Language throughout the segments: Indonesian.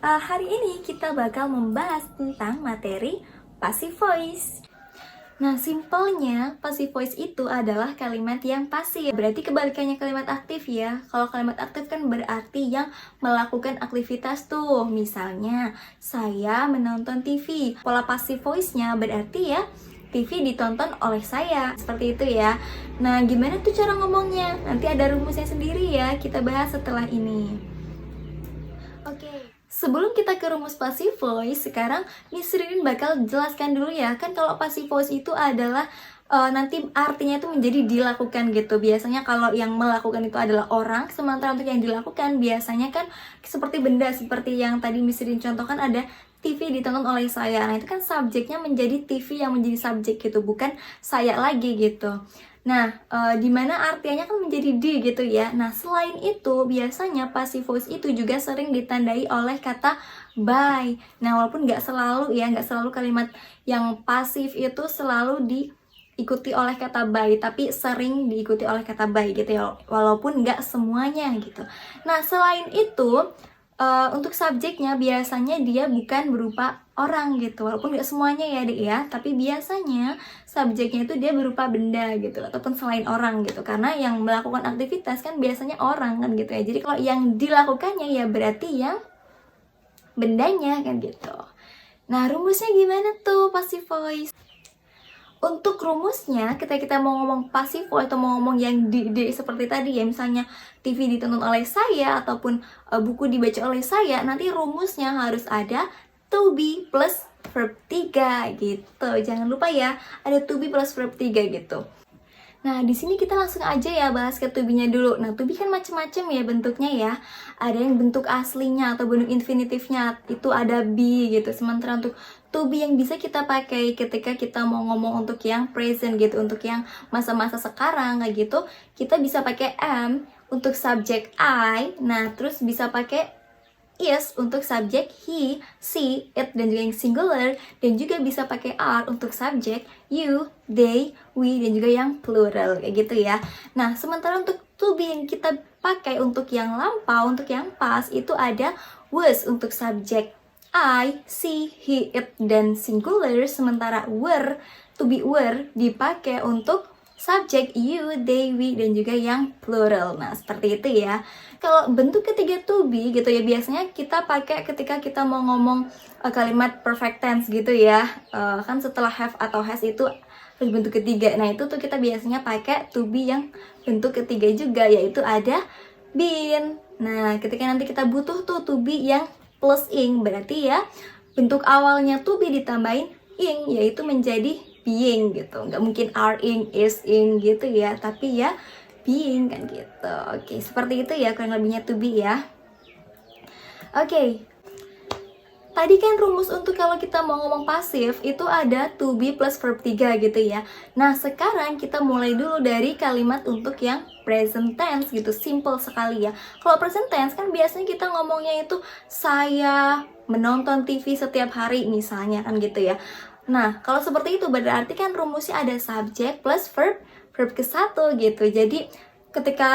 Hari ini kita bakal membahas tentang materi passive voice. Nah, simpelnya passive voice itu adalah kalimat yang pasif. Berarti kebalikannya kalimat aktif ya. Kalau kalimat aktif kan berarti yang melakukan aktivitas tuh. Misalnya, saya menonton TV. Pola passive voice-nya berarti ya TV ditonton oleh saya. Seperti itu ya. Nah, gimana tuh cara ngomongnya? Nanti ada rumusnya sendiri ya. Kita bahas setelah ini. Sebelum kita ke rumus passive voice, sekarang Miss Ririn bakal jelaskan dulu ya. Kan kalau passive voice itu adalah nanti artinya itu menjadi dilakukan gitu. Biasanya kalau yang melakukan itu adalah orang, sementara untuk yang dilakukan biasanya kan seperti benda, seperti yang tadi Miss Ririn contohkan ada TV ditonton oleh saya. Nah, itu kan subjeknya menjadi TV yang menjadi subjek gitu, bukan saya lagi gitu. Nah, dimana artinya kan menjadi di gitu ya. Nah, selain itu, biasanya passive voice itu juga sering ditandai oleh kata by. Nah, walaupun nggak selalu ya, nggak selalu kalimat yang pasif itu selalu diikuti oleh kata by, tapi sering diikuti oleh kata by gitu ya, walaupun nggak semuanya gitu. Nah, selain itu, untuk subjeknya biasanya dia bukan berupa orang gitu, walaupun nggak semuanya ya dek ya, tapi biasanya subjeknya itu dia berupa benda gitu, ataupun selain orang gitu, karena yang melakukan aktivitas kan biasanya orang kan gitu ya. Jadi kalau yang dilakukannya ya berarti yang bendanya kan gitu. Nah, rumusnya gimana tuh passive voice? Untuk rumusnya, ketika kita mau ngomong passive voice atau mau ngomong yang di seperti tadi ya, misalnya TV ditonton oleh saya ataupun buku dibaca oleh saya, nanti rumusnya harus ada to be plus verb 3 gitu. Jangan lupa ya, ada to be plus verb 3 gitu. Nah, di sini kita langsung aja ya bahas ke to be-nya dulu. Nah, to be kan macam-macam ya bentuknya ya. Ada yang bentuk aslinya atau bentuk infinitifnya, itu ada be gitu. Sementara untuk to be yang bisa kita pakai ketika kita mau ngomong untuk yang present gitu, untuk yang masa-masa sekarang kayak gitu, kita bisa pakai am untuk subjek I. Nah, terus bisa pakai is untuk subjek he, she, it, dan juga yang singular, dan juga bisa pakai are untuk subjek you, they, we, dan juga yang plural kayak gitu ya. Nah, sementara untuk to be yang kita pakai untuk yang lampau, untuk yang past itu ada was untuk subjek I, she, he, it, dan singular, sementara were, to be were dipakai untuk subjek you, they, we, dan juga yang plural. Nah, seperti itu ya. Kalau bentuk ketiga to be gitu ya, biasanya kita pakai ketika kita mau ngomong kalimat perfect tense gitu ya. Kan setelah have atau has itu harus bentuk ketiga. Nah, itu tuh kita biasanya pakai to be yang bentuk ketiga juga, yaitu ada been. Nah, ketika nanti kita butuh tuh to be yang plus ing, berarti ya bentuk awalnya to be ditambahin ing, yaitu menjadi being gitu. Nggak mungkin are ing, is ing gitu ya, tapi ya being kan gitu. Oke, seperti itu ya kurang lebihnya to be ya. Oke, tadi kan rumus untuk kalau kita mau ngomong pasif itu ada to be plus verb 3 gitu ya. Nah, sekarang kita mulai dulu dari kalimat untuk yang present tense gitu, simple sekali ya. Kalau present tense kan biasanya kita ngomongnya itu saya menonton TV setiap hari misalnya kan gitu ya. Nah, kalau seperti itu berarti kan rumusnya ada subjek plus verb, verb ke satu gitu. Jadi ketika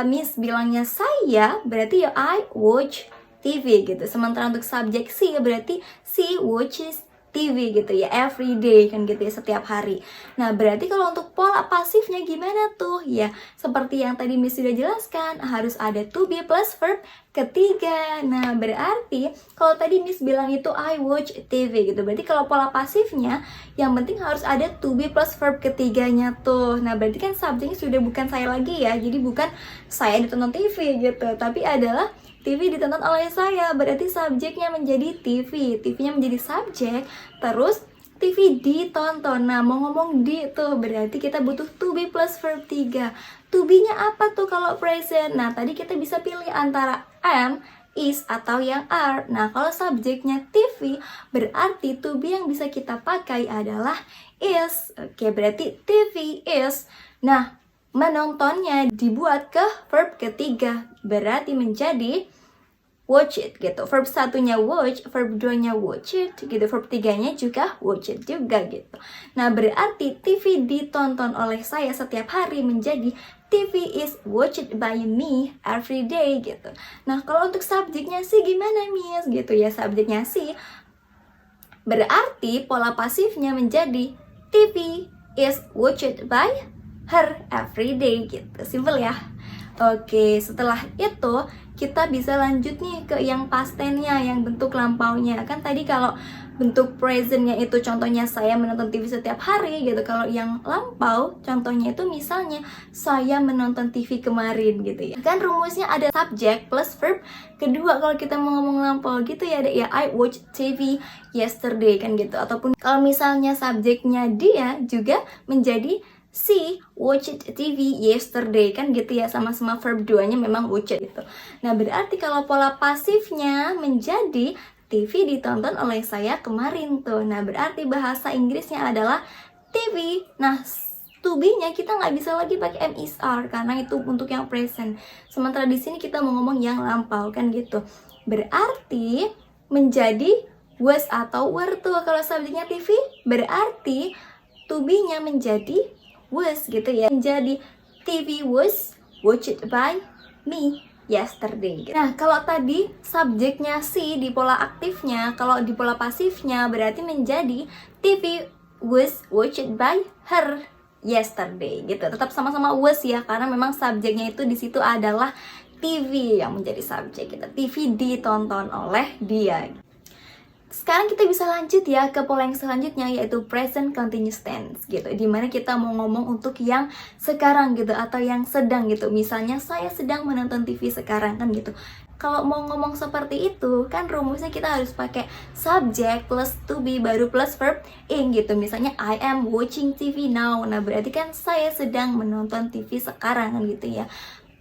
Miss bilangnya saya, berarti ya I watch TV gitu. Sementara untuk subjek she berarti she watches TV gitu ya, every day kan gitu ya, setiap hari. Nah, berarti kalau untuk pola pasifnya gimana tuh? Ya, seperti yang tadi Miss sudah jelaskan, harus ada to be plus verb ketiga. Nah, berarti kalau tadi Miss bilang itu I watch TV gitu, berarti kalau pola pasifnya yang penting harus ada to be plus verb ketiganya tuh. Nah, berarti kan subjeknya sudah bukan saya lagi ya, jadi bukan saya ditonton TV gitu, tapi adalah TV ditonton oleh saya, berarti subjeknya menjadi TV, TV-nya menjadi subjek, terus TV ditonton. Nah, mau ngomong di tuh berarti kita butuh to be plus verb 3. To be-nya apa tuh kalau present? Nah, tadi kita bisa pilih antara am, is, atau yang are. Nah, kalau subjeknya TV, berarti to be yang bisa kita pakai adalah is. Oke, berarti TV is. Nah, menontonnya dibuat ke verb ketiga, berarti menjadi watch it gitu. Verb satunya watch, verb duanya watch it gitu. Verb tiganya juga watch it juga gitu. Nah, berarti TV ditonton oleh saya setiap hari menjadi TV is watched by me every day gitu. Nah, kalau untuk subjeknya sih gimana, Miss? Gitu ya, subjeknya sih berarti pola pasifnya menjadi TV is watched by her every day gitu. Simple ya. Oke, setelah itu kita bisa lanjut nih ke yang past tense-nya, yang bentuk lampaunya. Kan tadi kalau bentuk present-nya itu contohnya saya menonton TV setiap hari gitu. Kalau yang lampau contohnya itu misalnya saya menonton TV kemarin gitu ya. Kan rumusnya ada subject plus verb kedua kalau kita mau ngomong lampau gitu ya, ada ya I watched TV yesterday kan gitu. Ataupun kalau misalnya subjeknya dia juga menjadi she watched TV yesterday kan gitu ya, sama-sama verb duanya memang watched gitu. Nah, berarti kalau pola pasifnya menjadi TV ditonton oleh saya kemarin tuh. Nah, berarti bahasa Inggrisnya adalah TV. Nah, to be-nya kita nggak bisa lagi pakai am is are karena itu untuk yang present. Sementara di sini kita mau ngomong yang lampau kan gitu. Berarti menjadi was atau were tuh kalau subjeknya TV. Berarti to be-nya menjadi was gitu ya, menjadi TV was watched by me yesterday gitu. Nah, kalau tadi subjeknya si di pola aktifnya, kalau di pola pasifnya berarti menjadi TV was watched by her yesterday gitu. Tetap sama-sama was ya, karena memang subjeknya itu di situ adalah TV yang menjadi subjek gitu. TV ditonton oleh dia. Sekarang kita bisa lanjut ya ke pola yang selanjutnya, yaitu present continuous tense gitu, dimana kita mau ngomong untuk yang sekarang gitu atau yang sedang gitu. Misalnya saya sedang menonton TV sekarang kan gitu. Kalau mau ngomong seperti itu kan rumusnya kita harus pakai subject plus to be baru plus verb in gitu. Misalnya I am watching TV now. Nah, berarti kan saya sedang menonton TV sekarang kan gitu ya.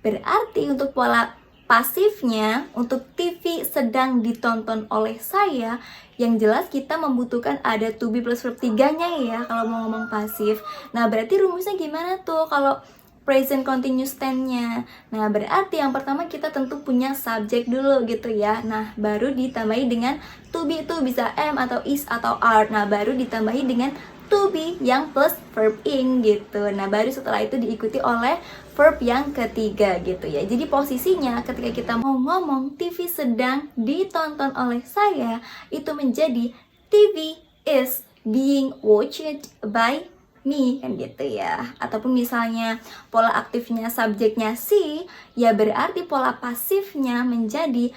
Berarti untuk pola pasifnya, untuk TV sedang ditonton oleh saya, yang jelas kita membutuhkan ada to be plus verb 3-nya ya kalau mau ngomong pasif. Nah, berarti rumusnya gimana tuh kalau present continuous tense-nya? Nah, berarti yang pertama kita tentu punya subjek dulu gitu ya. Nah, baru ditambahi dengan to be, itu bisa am atau is atau are. Nah, baru ditambahi dengan to be yang plus verb in gitu. Nah, baru setelah itu diikuti oleh verb yang ketiga gitu ya. Jadi posisinya ketika kita mau ngomong TV sedang ditonton oleh saya, itu menjadi TV is being watched by me kan gitu ya. Ataupun misalnya pola aktifnya subjeknya si, ya berarti pola pasifnya menjadi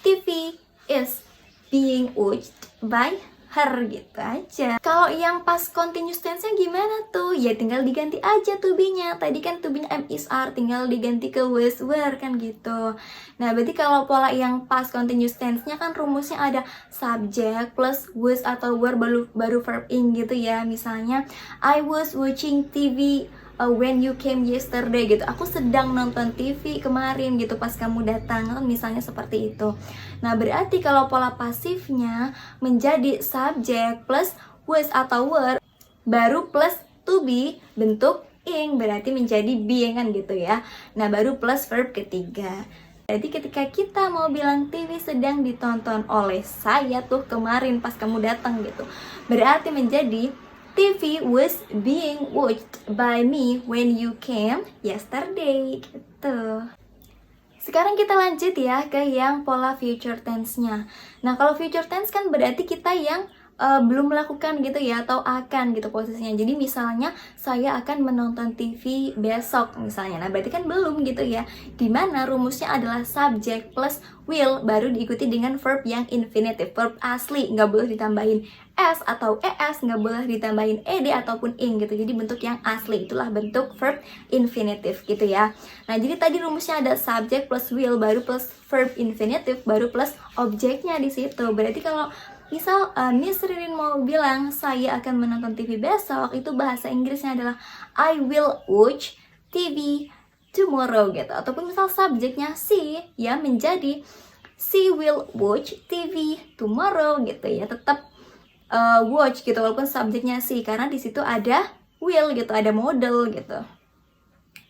TV is being watched by her gitu aja. Kalau yang past continuous tense-nya gimana tuh? Ya tinggal diganti aja to be-nya. Tadi kan to be-nya am is are, tinggal diganti ke was were kan gitu. Nah, berarti kalau pola yang past continuous tense-nya kan rumusnya ada subject plus was atau were baru verb in gitu ya. Misalnya I was watching TV when you came yesterday gitu. Aku sedang nonton TV kemarin gitu pas kamu datang kan, misalnya seperti itu. Nah, berarti kalau pola pasifnya menjadi subject plus was atau were baru plus to be bentuk ing, berarti menjadi being kan gitu ya. Nah, baru plus verb ketiga. Jadi ketika kita mau bilang TV sedang ditonton oleh saya tuh kemarin pas kamu datang gitu, berarti menjadi TV was being watched by me when you came yesterday gitu. Sekarang kita lanjut ya ke yang pola future tense-nya. Nah, kalau future tense kan berarti kita yang belum melakukan gitu ya, atau akan gitu posisinya. Jadi misalnya saya akan menonton TV besok misalnya. Nah, berarti kan belum gitu ya. Dimana rumusnya adalah subject plus will baru diikuti dengan verb yang infinitive, verb asli, nggak boleh ditambahin s atau es, nggak boleh ditambahin ed ataupun ing gitu. Jadi bentuk yang asli, itulah bentuk verb infinitive gitu ya. Nah, jadi tadi rumusnya ada subject plus will baru plus verb infinitive baru plus objeknya di situ. Berarti kalau misal Miss Ririn mau bilang saya akan menonton TV besok, itu bahasa Inggrisnya adalah I will watch TV tomorrow gitu. Ataupun misal subjeknya she, ya menjadi she will watch TV tomorrow gitu ya. Tetap watch gitu walaupun subjeknya she, karena di situ ada will gitu, ada modal gitu.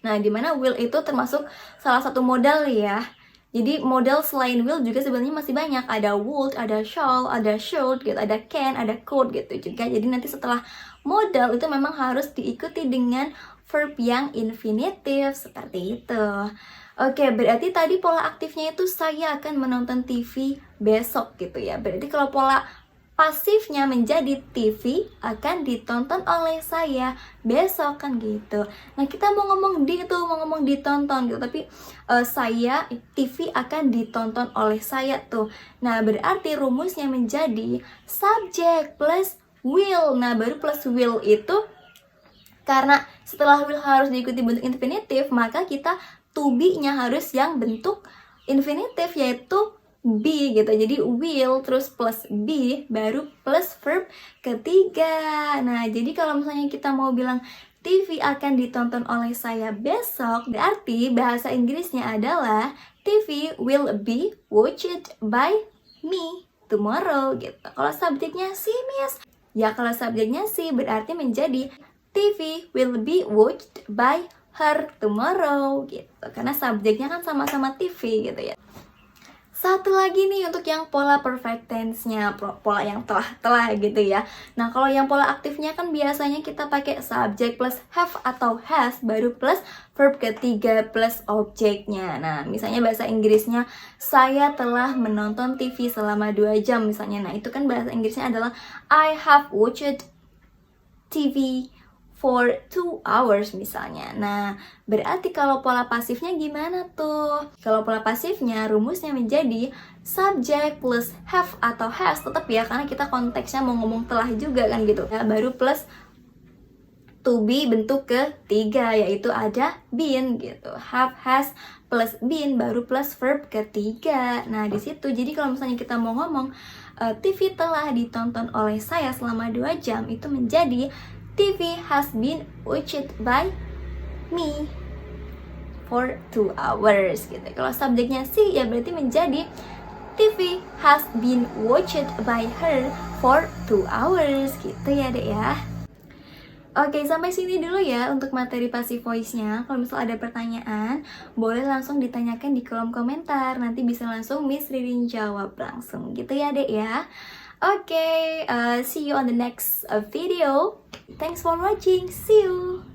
Nah, dimana will itu termasuk salah satu modal ya. Jadi model selain will juga sebenarnya masih banyak. Ada would, ada shall, ada should gitu, ada can, ada could gitu juga. Jadi nanti setelah modal itu memang harus diikuti dengan verb yang infinitif seperti itu. Oke, berarti tadi pola aktifnya itu saya akan menonton TV besok gitu ya. Berarti kalau pola pasifnya menjadi TV akan ditonton oleh saya besok kan gitu. Nah, kita mau ngomong ditonton gitu, tapi saya TV akan ditonton oleh saya tuh. Nah, berarti rumusnya menjadi subject plus will. Nah, baru plus will itu karena setelah will harus diikuti bentuk infinitif, maka kita to be-nya harus yang bentuk infinitif, yaitu be gitu. Jadi will terus plus be baru plus verb ketiga. Nah, jadi kalau misalnya kita mau bilang TV akan ditonton oleh saya besok, berarti bahasa Inggrisnya adalah TV will be watched by me tomorrow gitu. Kalau subjeknya sih, Miss, ya kalau subjeknya sih berarti menjadi TV will be watched by her tomorrow gitu. Karena subjeknya kan sama-sama TV gitu ya. Satu lagi nih untuk yang pola perfect tense-nya, pola yang telah gitu ya. Nah, kalau yang pola aktifnya kan biasanya kita pakai subject plus have atau has baru plus verb ketiga plus objeknya. Nah, misalnya bahasa Inggrisnya saya telah menonton TV selama 2 jam misalnya. Nah, itu kan bahasa Inggrisnya adalah I have watched TV for 2 hours misalnya. Nah, berarti kalau pola pasifnya gimana tuh? Kalau pola pasifnya rumusnya menjadi subject plus have atau has, tetap ya, karena kita konteksnya mau ngomong telah juga kan gitu ya, baru plus to be bentuk ketiga, yaitu ada been gitu. Have, has, plus been baru plus verb ketiga. Nah, di situ jadi kalau misalnya kita mau ngomong TV telah ditonton oleh saya selama 2 jam, itu menjadi TV has been watched by me for 2 hours gitu. Kalau subjeknya sih ya berarti menjadi TV has been watched by her for 2 hours gitu ya, Dek ya. Oke, sampai sini dulu ya untuk materi passive voice-nya. Kalau misal ada pertanyaan, boleh langsung ditanyakan di kolom komentar. Nanti bisa langsung Miss Ririn jawab langsung gitu ya, Dek ya. Oke, see you on the next video. Thanks for watching. See you.